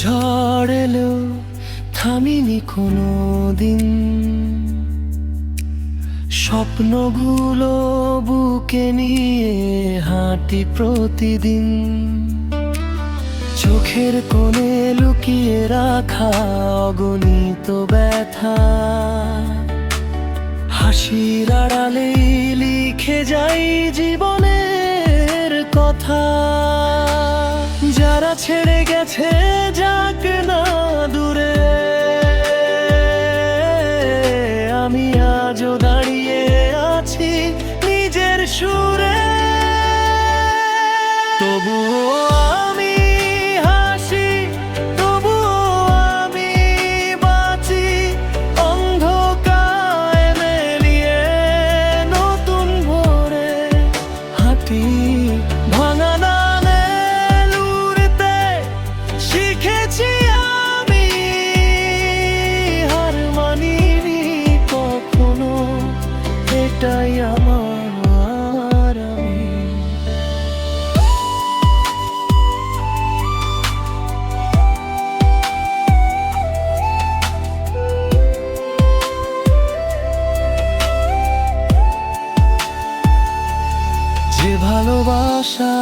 ঝড় এলো থামিনি কোনো দিন, স্বপ্নগুলো বুকে নিয়ে হাঁটি প্রতিদিন। চোখের কোণে লুকিয়ে রাখা অগণিত ব্যথা, হাসির আড়ালেই লিখে যাই জীবনের কথা। যারা ছেড়ে গেছে যাক না দূরে, আমি আজও দাঁড়িয়ে আছি নিজের সুরে। তবুও আমি হাসি, তবুও আমি বাঁচি, অন্ধকারে মিলিয়ে নতুন ভোরে হাঁটি। ভাঙা নামে লুড়তে শিখেছি আমি, হার মানিনি কখনো, এটাই আমার আমি। যে ভালোবাসা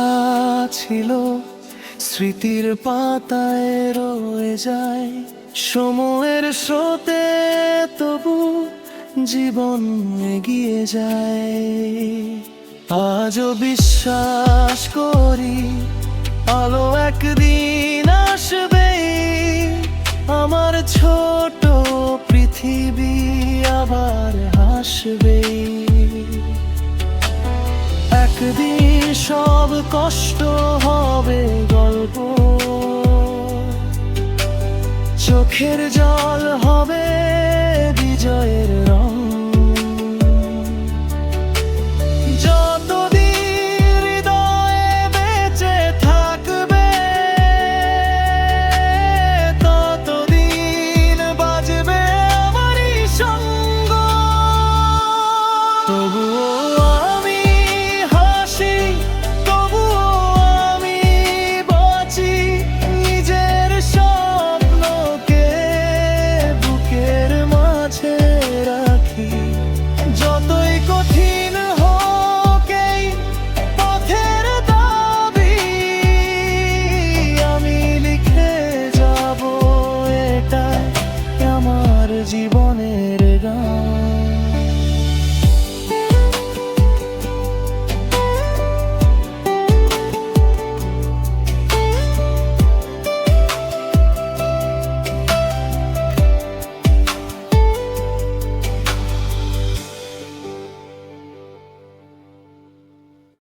ছিল স্মৃতির পাতায় রয়ে যায়, সময়ের স্রোতে তবু জীবন এগিয়ে যায়। আজও বিশ্বাস করি আলো একদিন আসবে, আমার ছোট পৃথিবী আবার হাসবে। একদিন সব কষ্ট হবে গল্প, চোখের জল হবে বিজয়ের রঙ।